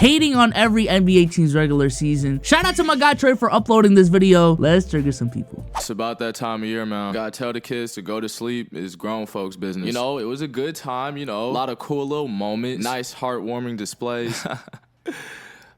hating on every NBA team's regular season. Shout out to my guy Trey for uploading this video. Let's trigger some people. It's about that time of year, man. Gotta tell the kids to go to sleep. It's grown folks' business. You know, it was a good time, you know, a lot of cool little moments, nice heartwarming displays.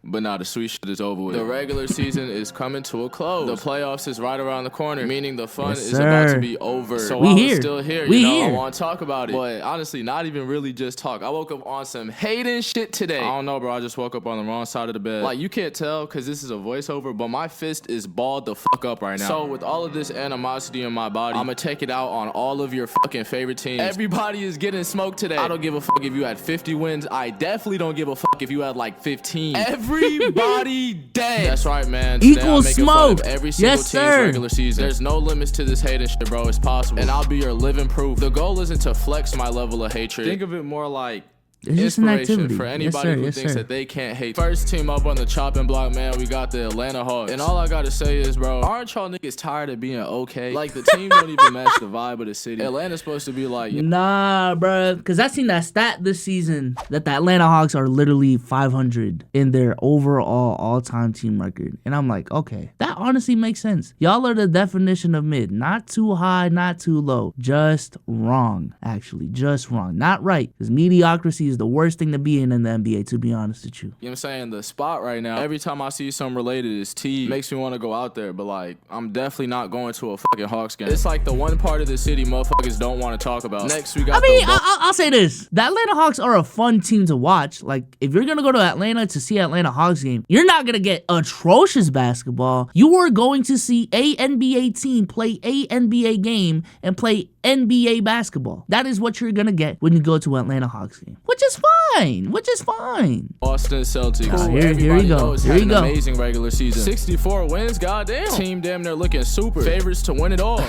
But now the sweet shit is over with. The regular season is coming to a close. The playoffs is right around the corner, meaning the fun is about to be over. So while we're still here, you know, I want to talk about it. But honestly, not even really just talk. I woke up on some hating shit today. I don't know, bro. I just woke up on the wrong side of the bed. Like, you can't tell because this is a voiceover, but my fist is balled the fuck up right now. So with all of this animosity in my body, I'm going to take it out on all of your fucking favorite teams. Everybody is getting smoked today. I don't give a fuck if you had 50 wins. I definitely don't give a fuck if you had like 15. Everybody dead. That's right, man. Today Equal smoke. Every single team's regular season. There's no limits to this hating shit, bro. It's possible. And I'll be your living proof. The goal isn't to flex my level of hatred. Think of it more like it's just an inspiration for anybody who thinks that they can't hate. First team up on the chopping block, man, we got the Atlanta Hawks. And all I gotta say is, bro, aren't y'all niggas tired of being okay? Like, the team don't even match the vibe of the city. Atlanta's supposed to be like, nah, bro, because I seen that stat this season that the Atlanta Hawks are literally 500 in their overall all-time team record. And I'm like, okay, that honestly makes sense. Y'all are the definition of mid. Not too high, not too low. Just wrong, actually. Just wrong. Not right. Because mediocrity is the worst thing to be in the NBA, to be honest with you. You know what I'm saying? The spot right now, every time I see something related, it's T. Makes me want to go out there, but like, I'm definitely not going to a fucking Hawks game. It's like the one part of the city motherfuckers don't want to talk about. Next, we got I'll say this. The Atlanta Hawks are a fun team to watch. Like, if you're going to go to Atlanta to see Atlanta Hawks game, you're not going to get atrocious basketball. You are going to see a NBA team play a NBA game and play NBA basketball. That is what you're going to get when you go to Atlanta Hawks game, which is fine. Boston Celtics. Here you go. Here you go. Amazing regular season. 64 wins, goddamn. Team damn near looking super. Favorites to win it all.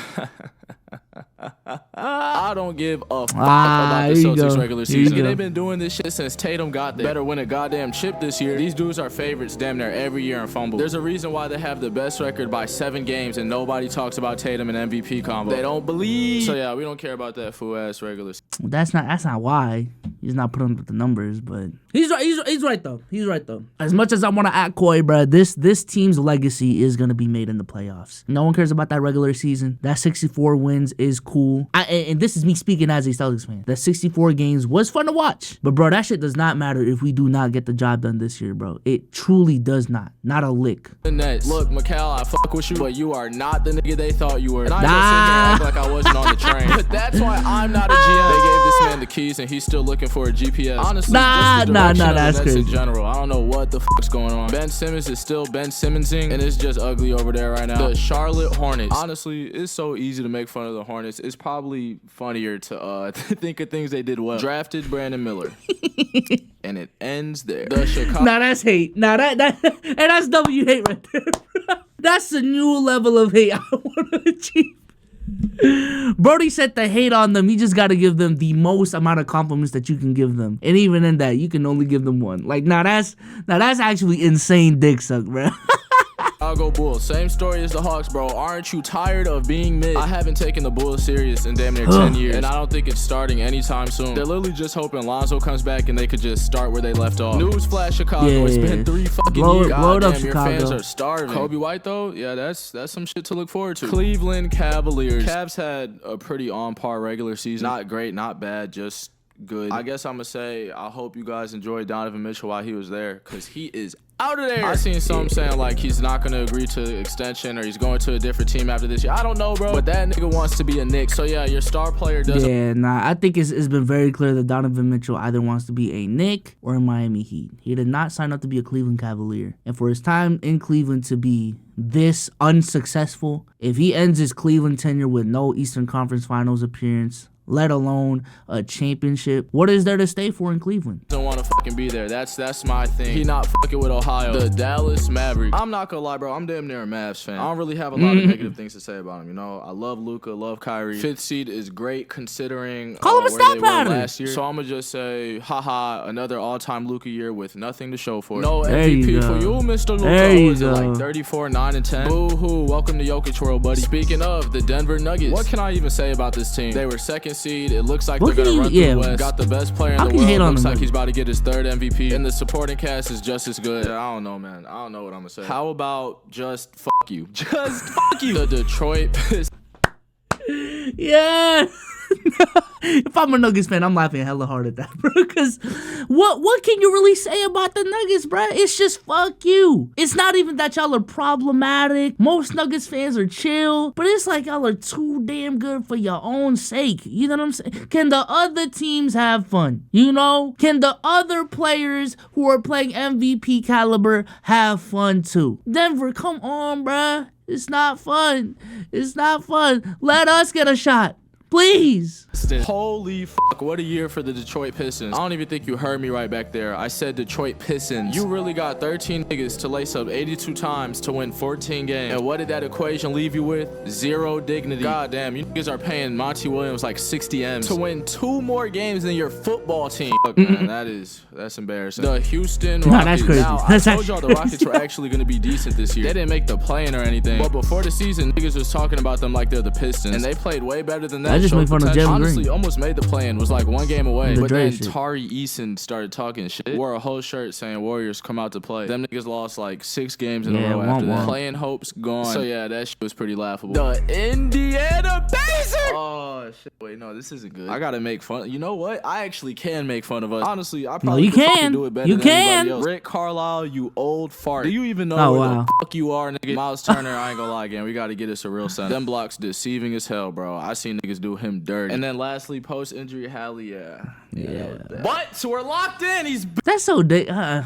I don't give a fuck about the Celtics regular season. They've been doing this shit since Tatum got there. Better win a goddamn chip this year. These dudes are favorites damn near every year in fumble. There's a reason why they have the best record by 7 games and nobody talks about Tatum and MVP combo. They don't believe. So yeah, we don't care about that fool ass regular season. That's not why. He's not putting up the numbers, but he's right though. He's right though. As much as I want to act coy, bro, this team's legacy is gonna be made in the playoffs. No one cares about that regular season. That 64 wins is cool. And this is me speaking as a Celtics fan. That 64 games was fun to watch. But bro, that shit does not matter if we do not get the job done this year, bro. It truly does not. Not a lick. The Nets. Look, Mikal, I fuck with you, but you are not the nigga they thought you were. And I ain't gonna sit here and act like I wasn't on the train. But that's why I'm not a GM. They gave this man the keys and he's still looking for a GPS. Honestly, just the direction of the Nets in general. I don't know what the fuck's going on. Ben Simmons is still Ben Simmonsing, and it's just ugly over there right now. The Charlotte Hornets. Honestly, it's so easy to make fun of the Hornets. It's probably funnier to think of things they did well. Drafted Brandon Miller. And it ends there. The Chicago. Nah, that's hate. Nah, and that's W hate right there. That's a new level of hate I want to achieve. Brody said to hate on them, you just got to give them the most amount of compliments that you can give them. And even in that, you can only give them one. Like, that's actually insane dick suck, bro. Chicago Bulls. Same story as the Hawks, bro. Aren't you tired of being mid? I haven't taken the Bulls serious in damn near 10 years, and I don't think it's starting anytime soon. They're literally just hoping Lonzo comes back and they could just start where they left off. Newsflash, Chicago. It's been 3 fucking years. Blow it up, your Chicago. fans are starving. Kobe White, though, yeah, that's some shit to look forward to. Cleveland Cavaliers. Cavs had a pretty on-par regular season. Not great, not bad, just good. I guess I'm going to say I hope you guys enjoyed Donovan Mitchell while he was there, because he is out of there. I seen some saying like he's not gonna agree to extension or he's going to a different team after this year. I don't know, bro, but that nigga wants to be a Knick. So yeah, your star player doesn't. Yeah, nah, I think it's been very clear that Donovan Mitchell either wants to be a Knick or a Miami Heat. He did not sign up to be a Cleveland Cavalier. And for his time in Cleveland to be this unsuccessful, if he ends his Cleveland tenure with no Eastern Conference Finals appearance, let alone a championship, what is there to stay for in Cleveland? Don't want to fucking be there. That's my thing. He not fucking with Ohio. The Dallas Mavericks. I'm not gonna lie, bro. I'm damn near a Mavs fan. I don't really have a lot of negative things to say about him. You know, I love Luka, love Kyrie. 5th seed is great considering call him a stat pattern last year. So I'm gonna just say, haha, another all-time Luka year with nothing to show for it. No MVP for you, Mr. Luka. Is it like 34, 9, and 10? Boo-hoo. Welcome to Jokic world, buddy. Speaking of the Denver Nuggets, what can I even say about this team? They were 2nd seed. It looks like they're gonna run through the West. Got the best player in the world. Looks like he's about to get his 3rd third MVP, and the supporting cast is just as good. Yeah, I don't know, man. I don't know what I'm gonna say. How about just fuck you? Just fuck you. The Detroit Pistons. Yeah. If I'm a Nuggets fan, I'm laughing hella hard at that, bro. Because what can you really say about the Nuggets, bro? It's just fuck you. It's not even that y'all are problematic. Most Nuggets fans are chill, but it's like y'all are too damn good for your own sake. You know what I'm saying? Can the other teams have fun? You know? Can the other players who are playing MVP caliber have fun too? Denver, come on, bro. It's not fun. It's not fun. Let us get a shot. Please. Holy fuck, what a year for the Detroit Pistons. I don't even think you heard me right back there. I said Detroit Pistons. You really got 13 niggas to lace up 82 times to win 14 games. And what did that equation leave you with? Zero dignity. God damn, you niggas are paying Monty Williams like 60 M's to win 2 more games than your football team. Fuck, man, that's embarrassing. The Houston Rockets. That's crazy. Now, I told y'all the Rockets were actually going to be decent this year. They didn't make the play-in or anything. But before the season, niggas was talking about them like they're the Pistons. And they played way better than that. I just make fun of Jalen Honestly, Green. almost made the play-in. Was like 1 game away. But then shit. Tari Eason started talking shit. Wore a whole shirt saying Warriors come out to play. Them niggas lost like 6 games in a row after that. Playing hopes gone. So yeah, that shit was pretty laughable. The Indiana Pacers! Oh shit. Wait, no, this isn't good. I gotta make fun. You know what? I actually can make fun of us. Honestly, I probably could do it better than anybody else. Rick Carlisle, you old fart. Do you even know where the fuck you are, nigga? Miles Turner, I ain't gonna lie again. We gotta get us a real center. Them blocks deceiving as hell, bro. I seen niggas do him dirty. And then lastly, post-injury Hallie, yeah. But so we're locked in. That's so I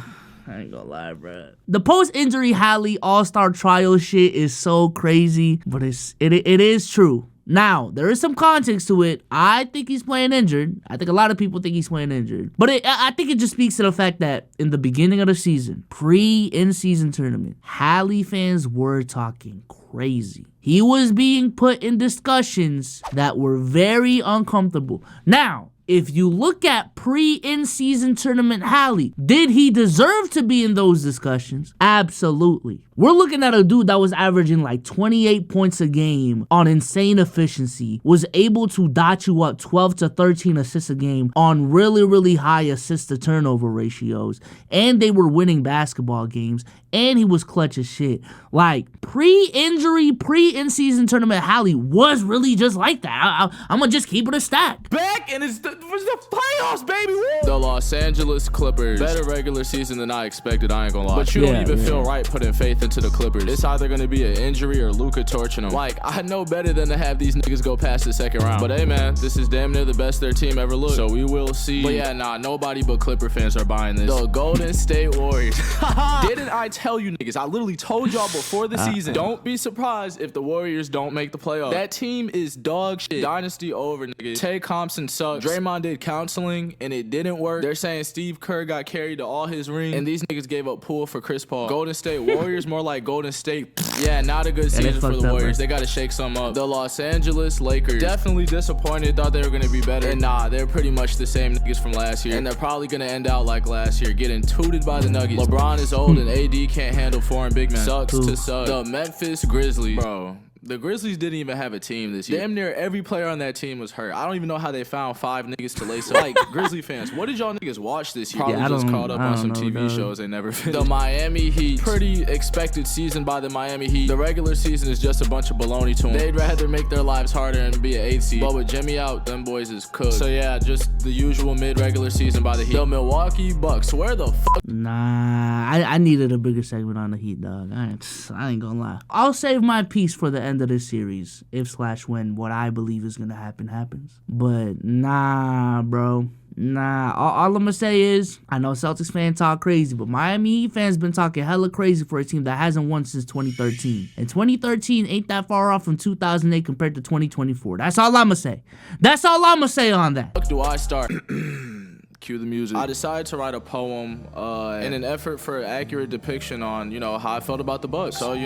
ain't gonna lie, bro. The post-injury Hallie all-star trial shit is so crazy, but it is true. Now, there is some context to it. I think he's playing injured. I think a lot of people think he's playing injured. But I think it just speaks to the fact that in the beginning of the season, pre-in-season tournament, Hallie fans were talking crazy. He was being put in discussions that were very uncomfortable. Now, if you look at pre-in-season tournament Hallie, did he deserve to be in those discussions? Absolutely. We're looking at a dude that was averaging like 28 points a game on insane efficiency, was able to dot you up 12 to 13 assists a game on really, really high assist to turnover ratios, and they were winning basketball games, and he was clutch as shit. Like, pre-injury, pre-in-season tournament Hallie was really just like that. I'm gonna just keep it a stack. Back, and it's the playoffs, baby. Woo! The Los Angeles Clippers. Better regular season than I expected, I ain't gonna lie. But you don't even feel right putting faith into the Clippers. It's either gonna be an injury or Luka torching them. Like, I know better than to have these niggas go past the second round. But hey, man, this is damn near the best their team ever looked. So we will see. But yeah, nah, nobody but Clipper fans are buying this. The Golden State Warriors. Didn't I tell you niggas? I literally told y'all before the season. Don't be surprised if the Warriors don't make the playoffs. That team is dog shit. Dynasty over, niggas. Tay Thompson sucks. Draymond did counseling and it didn't work. They're saying Steve Kerr got carried to all his rings, and these niggas gave up Poole for Chris Paul. Golden State Warriors more like Golden State. Yeah, not a good season for the Warriors. They gotta shake some up. The Los Angeles Lakers, definitely disappointed. Thought they were gonna be better, and nah, they're pretty much the same niggas from last year, and they're probably gonna end out like last year, getting tooted by the Nuggets. LeBron is old and AD can't handle foreign big men. Sucks to suck. The Memphis Grizzlies, bro. The Grizzlies didn't even have a team this year. Damn near every player on that team was hurt. I don't even know how they found 5 niggas to lace up. Like, Grizzly fans, what did y'all niggas watch this year? Probably just caught up on some TV shows they never finished. The Miami Heat. Pretty expected season by the Miami Heat. The regular season is just a bunch of baloney to them. They'd rather make their lives harder and be an 8 seed. But with Jimmy out, them boys is cooked. So yeah, just the usual mid-regular season by the Heat. The Milwaukee Bucks. Where the fuck? Nah, I needed a bigger segment on the Heat, dog. I ain't gonna lie. I'll save my piece for the end of this series, if/when what I believe is gonna happen happens. But nah, bro. Nah, all I'm gonna say is, I know Celtics fans talk crazy, but Miami Heat fans been talking hella crazy for a team that hasn't won since 2013. And 2013 ain't that far off from 2008 compared to 2024. That's all I'm gonna say. That's all I'm gonna say on that. Do I start? Cue the music. I decided to write a poem in an effort for accurate depiction on, how I felt about the Bucks. So,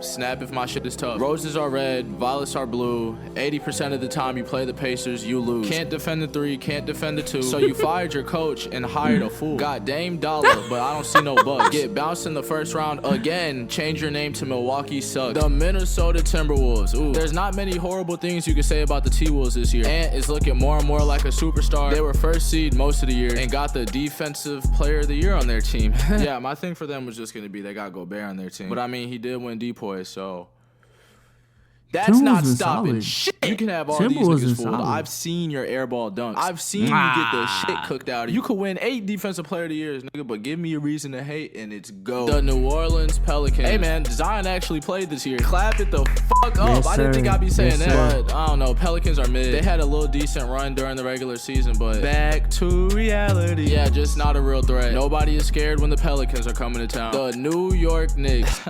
snap if my shit is tough. Roses are red, violets are blue. 80% of the time you play the Pacers, you lose. Can't defend the 3, can't defend the 2. So you fired your coach and hired a fool. Got Dame Dollar, but I don't see no Bucks. Get bounced in the first round again. Change your name to Milwaukee Sucks. The Minnesota Timberwolves. Ooh, there's not many horrible things you can say about the T-Wolves this year. Ant is looking more and more like a superstar. They were first seed most of the year. year and got the defensive player of the year on their team. Yeah, my thing for them was just going to be they got Gobert on their team. But I mean, he did win DPOY, so that's not stopping shit. You can have all these niggas fooled. I've seen your airball dunks. I've seen you get the shit cooked out of you. You could win 8 defensive player of the years, nigga, but give me a reason to hate and it's go. The New Orleans Pelicans. Hey man, Zion actually played this year. Clap it the fuck up. Yes, I didn't think I'd be saying that, but I don't know. Pelicans are mid. They had a little decent run during the regular season, but back to reality. Yeah, just not a real threat. Nobody is scared when the Pelicans are coming to town. The New York Knicks.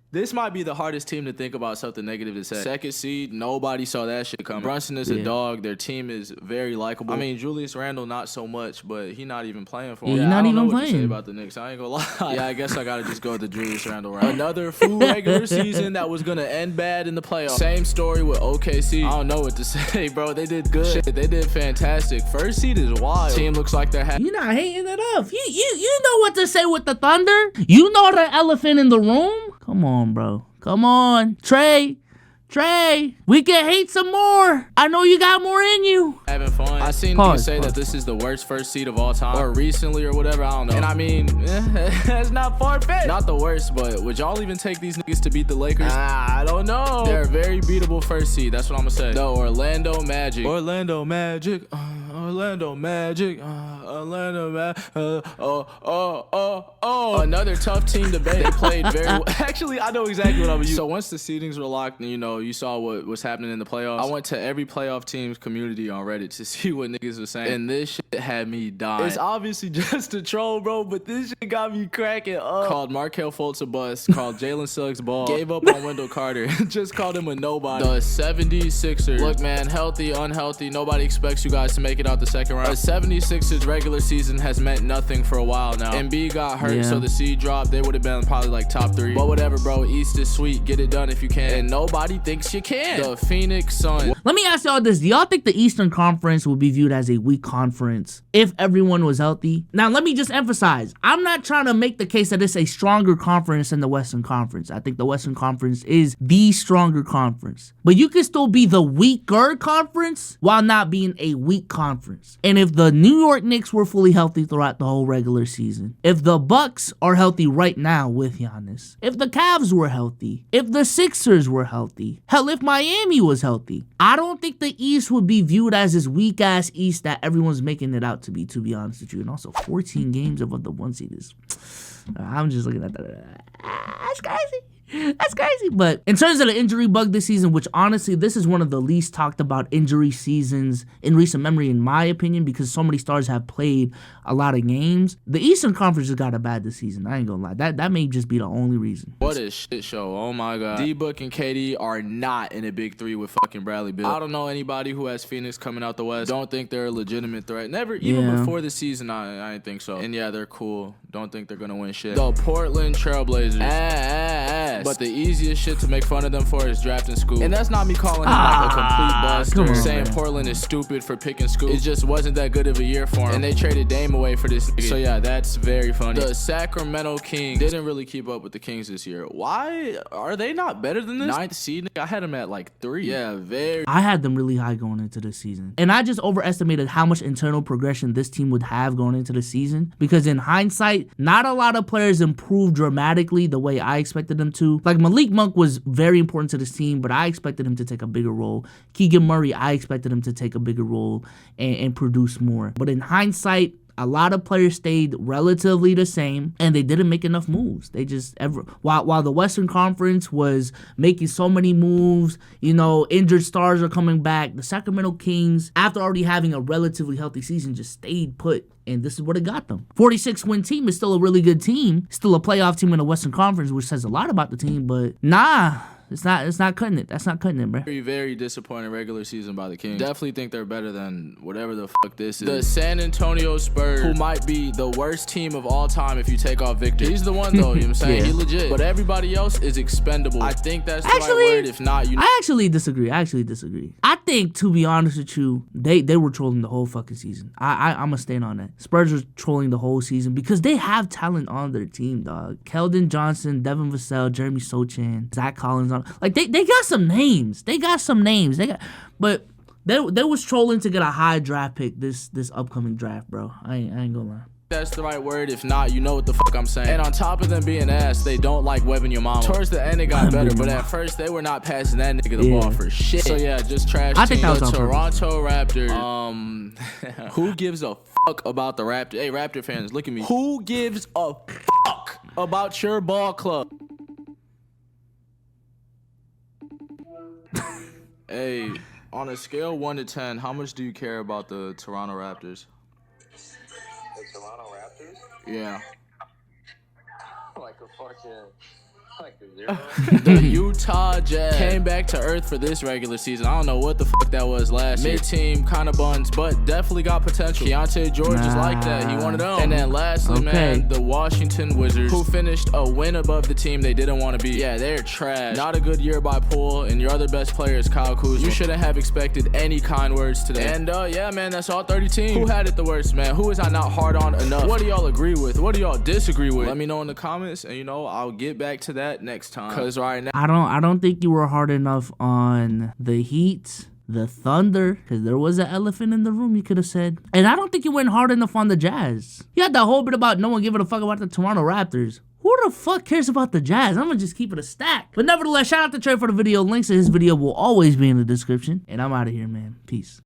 This might be the hardest team to think about something negative to say. Second seed, nobody saw that shit coming. Brunson is a dog. Their team is very likable. I mean, Julius Randle not so much, but he not even playing for them. Yeah, not even what playing. To say about the Knicks. I ain't gonna lie. Yeah, I guess I gotta just go with the Julius Randle route. Another full regular season that was gonna end bad in the playoffs. Same story with OKC. I don't know what to say, bro. They did good. Shit, they did fantastic. First seed is wild. Team looks like they're happy. You're not hating it up. You know what to say with the Thunder. You know the elephant in the room. Come on, bro. Come on. Trey, we can hate some more. I know you got more in you. Having fun. I seen niggas say that this is the worst first seed of all time, or recently, or whatever. I don't know. And I mean, that's not far-fetched. Not the worst, but would y'all even take these niggas to beat the Lakers? I don't know. They're a very beatable first seed. That's what I'm gonna say. The Orlando Magic. Orlando Magic. Another tough team to beat. They played very well. Actually, I know exactly what I'm using. So once the seedings were locked, and you saw what was happening in the playoffs, I went to every playoff team's community on Reddit to see what niggas was saying, and this shit had me dying. It's obviously just a troll, bro, but this shit got me cracking up. Called Markelle Fultz a bust, called Jalen Suggs ball, gave up on Wendell Carter, just called him a nobody. The 76ers. Look, man, healthy, unhealthy, nobody expects you guys to make it out the second round. The 76ers regular season has meant nothing for a while now. Embiid got hurt, so the seed dropped. They would have been probably like top 3. But whatever, bro. East is sweet. Get it done if you can. And nobody thinks you can. The Phoenix Suns. Let me ask y'all this. Do y'all think the Eastern Conference would be viewed as a weak conference if everyone was healthy? Now, let me just emphasize. I'm not trying to make the case that it's a stronger conference than the Western Conference. I think the Western Conference is the stronger conference. But you can still be the weaker conference while not being a weak conference. And if the New York Knicks were fully healthy throughout the whole regular season, if the Bucks are healthy right now with Giannis, if the Cavs were healthy, if the Sixers were healthy, hell, if Miami was healthy, I don't think the East would be viewed as this weak-ass East that everyone's making it out to be honest with you. And also 14 games of what the 1 seed is. I'm just looking at that. That's crazy. That's crazy. But in terms of the injury bug this season, which honestly, this is one of the least talked about injury seasons in recent memory, in my opinion, because so many stars have played a lot of games. The Eastern Conference just got it bad this season. I ain't gonna lie. That may just be the only reason. What a shit show. Oh my God. D-Book and KD are not in a big 3 with fucking Bradley Beal. I don't know anybody who has Phoenix coming out the West. Don't think they're a legitimate threat. Never, even before the season, I didn't think so. And yeah, they're cool. Don't think they're gonna win shit. The Portland Trailblazers. But the easiest shit to make fun of them for is drafting Scoop. And that's not me calling him like a complete bust or saying Portland is stupid for picking Scoop. It just wasn't that good of a year for him. And they traded Dame away for this nigga. So yeah, that's very funny. The Sacramento Kings didn't really keep up with the Kings this year. Why? Are they not better than this? 9th seed? I had them at like 3. Yeah, very. I had them really high going into this season. And I just overestimated how much internal progression this team would have going into the season. Because in hindsight, not a lot of players improved dramatically the way I expected them to. Like Malik Monk was very important to this team, but I expected him to take a bigger role. Keegan Murray, I expected him to take a bigger role and produce more. But in hindsight, a lot of players stayed relatively the same, and they didn't make enough moves. They just while the Western Conference was making so many moves, injured stars are coming back. The Sacramento Kings, after already having a relatively healthy season, just stayed put. And this is what it got them. 46-win team is still a really good team. Still a playoff team in the Western Conference, which says a lot about the team. But nah, it's not cutting it. That's not cutting it, bro. Very, very disappointing regular season by the Kings. Definitely think they're better than whatever the fuck this is. The San Antonio Spurs, who might be the worst team of all time if you take off Victor. He's the one, though. You know what I'm saying? He legit. But everybody else is expendable. I think that's the right word. If not, I actually disagree. I think, to be honest with you, they were trolling the whole fucking season. I'm going to stand on that. Spurs are trolling the whole season because they have talent on their team, dog. Keldon Johnson, Devin Vassell, Jeremy Sochan, Zach Collins. Like, they got some names. But They was trolling to get a high draft pick this upcoming draft, bro. I ain't gonna lie. That's the right word. If not, you know what the fuck I'm saying. And on top of them being ass, they don't like webbing your mama. Towards the end, it got better, but at first, they were not passing that nigga the ball for shit. So yeah, just trash. I think that was on Toronto Raptors. Who gives a fuck about the Raptors? Hey, Raptor fans, look at me. Who gives a fuck about your ball club? Hey, on a scale 1 to 10, how much do you care about the Toronto Raptors? The Toronto Raptors? Yeah. Like a fucking, like a 0. The Utah Jazz came back to earth for this regular season. I don't know what the fuck that was last year. Mid-team, kind of buns, but definitely got potential. Keontae George is like that. He one of them. And then lastly, man, the Washington Wizards, who finished a win above the team they didn't want to be. Yeah, they're trash. Not a good year by Poole, and your other best player is Kyle Kuzma. You shouldn't have expected any kind words today. And yeah, man, that's all 30 teams. Who had it the worst, man? Who is I not hard on enough? What do y'all agree with? What do y'all disagree with? Let me know in the comments, and you know, I'll get back to that next time. Cause right now, I don't think you were hard enough on the Heat, the Thunder, because there was an elephant in the room, you could have said. And I don't think you went hard enough on the Jazz. You had that whole bit about no one giving a fuck about the Toronto Raptors. Who the fuck cares about the Jazz? I'm gonna just keep it a stack. But nevertheless, shout out to Trey for the video. Links to his video will always be in the description. And I'm out of here, man. Peace.